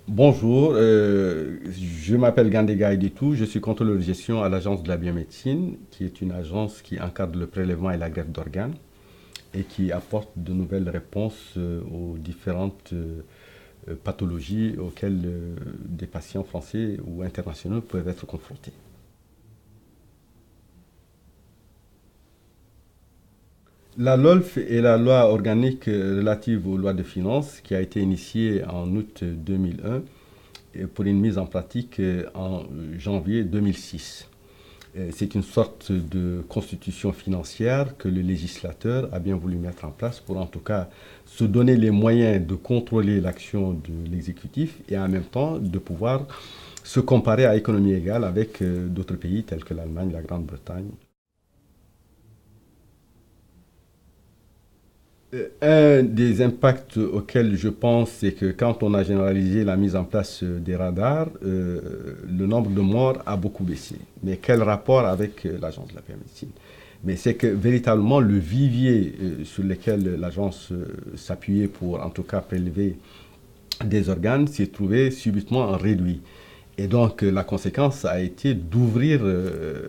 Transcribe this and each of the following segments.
Bonjour, je m'appelle Gandega Editou, je suis contrôleur de gestion à l'Agence de la biomédecine, qui est une agence qui encadre le prélèvement et la greffe d'organes et qui apporte de nouvelles réponses aux différentes pathologies auxquelles des patients français ou internationaux peuvent être confrontés. La LOLF est la loi organique relative aux lois de finances qui a été initiée en août 2001 et pour une mise en pratique en janvier 2006. C'est une sorte de constitution financière que le législateur a bien voulu mettre en place pour en tout cas se donner les moyens de contrôler l'action de l'exécutif et en même temps de pouvoir se comparer à économie égale avec d'autres pays tels que l'Allemagne, la Grande-Bretagne. Un des impacts auxquels je pense, c'est que quand on a généralisé la mise en place des radars, le nombre de morts a beaucoup baissé. Mais quel rapport avec l'agence de la biomédecine? Mais c'est que véritablement le vivier sur lequel l'agence s'appuyait pour en tout cas prélever des organes s'est trouvé subitement réduit. Et donc la conséquence a été d'ouvrir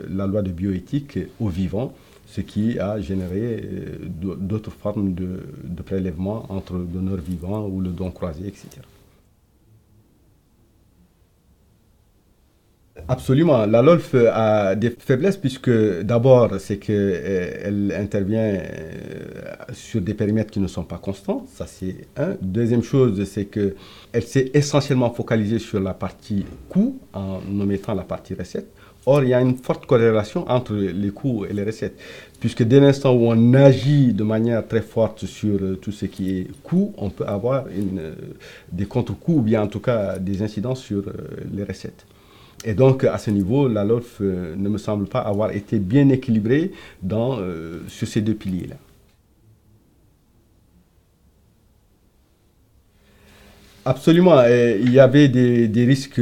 la loi de bioéthique aux vivants, ce qui a généré d'autres formes de prélèvement entre donneurs vivants ou le don croisé, etc. Absolument. La LOLF a des faiblesses puisque d'abord, c'est qu'elle intervient sur des périmètres qui ne sont pas constants. Ça, c'est un. Deuxième chose, c'est qu'elle s'est essentiellement focalisée sur la partie coût en omettant la partie recette. Or, il y a une forte corrélation entre les coûts et les recettes, puisque dès l'instant où on agit de manière très forte sur tout ce qui est coût, on peut avoir des contre-coups ou bien en tout cas des incidences sur les recettes. Et donc, à ce niveau, la LOLF ne me semble pas avoir été bien équilibrée sur ces deux piliers-là. Absolument. Et il y avait des risques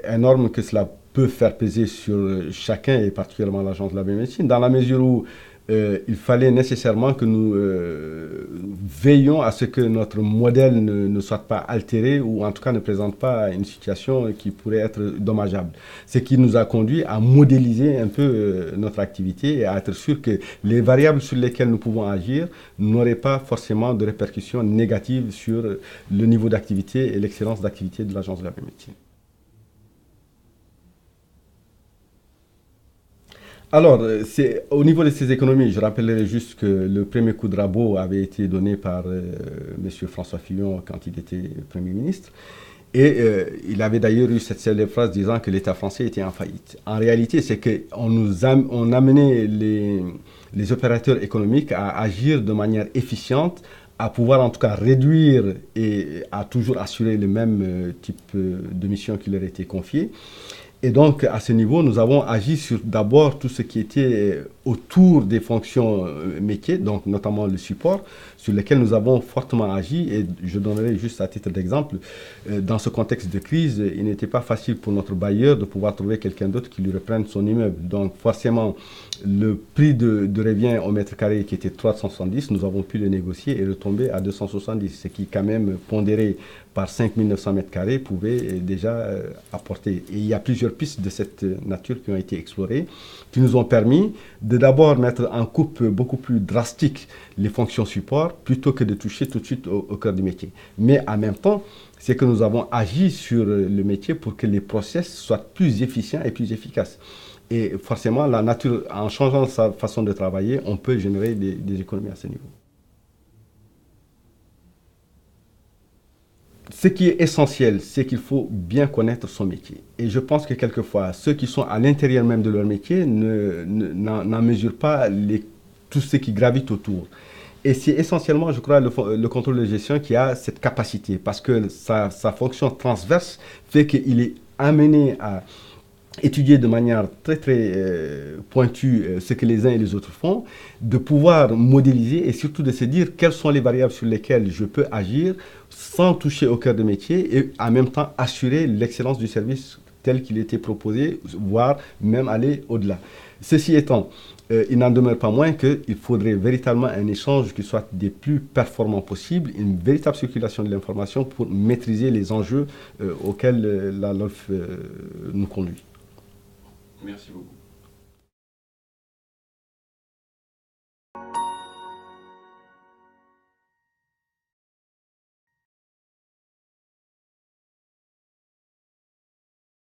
énormes que cela peut faire peser sur chacun, et particulièrement l'agence de la biomédecine, dans la mesure où il fallait nécessairement que nous veillions à ce que notre modèle ne soit pas altéré ou en tout cas ne présente pas une situation qui pourrait être dommageable. Ce qui nous a conduit à modéliser un peu notre activité et à être sûr que les variables sur lesquelles nous pouvons agir n'auraient pas forcément de répercussions négatives sur le niveau d'activité et l'excellence d'activité de l'agence de la biomédecine. Alors, c'est, au niveau de ces économies, je rappellerai juste que le premier coup de rabot avait été donné par M. François Fillon quand il était Premier ministre. Et il avait d'ailleurs eu cette célèbre phrase disant que l'État français était en faillite. En réalité, c'est on amenait les opérateurs économiques à agir de manière efficiente, à pouvoir en tout cas réduire et à toujours assurer le même type de mission qui leur était confiée. Et donc, à ce niveau, nous avons agi sur d'abord tout ce qui était autour des fonctions métiers, donc notamment le support, sur lequel nous avons fortement agi. Et je donnerai juste à titre d'exemple, dans ce contexte de crise, il n'était pas facile pour notre bailleur de pouvoir trouver quelqu'un d'autre qui lui reprenne son immeuble. Donc, forcément, le prix de revient au mètre carré qui était 370, nous avons pu le négocier et le tomber à 270, ce qui, quand même, pondéré par 5900 mètres carrés, pouvait déjà apporter. Et il y a plusieurs pistes de cette nature qui ont été explorées, qui nous ont permis de d'abord mettre en coupe beaucoup plus drastique les fonctions support, plutôt que de toucher tout de suite au cœur du métier. Mais en même temps, c'est que nous avons agi sur le métier pour que les process soient plus efficients et plus efficaces. Et forcément, la nature, en changeant sa façon de travailler, on peut générer des économies à ce niveau. Ce qui est essentiel, c'est qu'il faut bien connaître son métier. Et je pense que quelquefois, ceux qui sont à l'intérieur même de leur métier n'en mesurent pas tout ce qui gravite autour. Et c'est essentiellement, je crois, le contrôle de gestion qui a cette capacité, parce que sa fonction transverse fait qu'il est amené à étudier de manière très très pointue ce que les uns et les autres font, de pouvoir modéliser et surtout de se dire quelles sont les variables sur lesquelles je peux agir sans toucher au cœur de métier et en même temps assurer l'excellence du service tel qu'il était proposé, voire même aller au-delà. Ceci étant, il n'en demeure pas moins qu'il faudrait véritablement un échange qui soit des plus performants possibles, une véritable circulation de l'information pour maîtriser les enjeux auxquels la LOLF nous conduit. Merci beaucoup.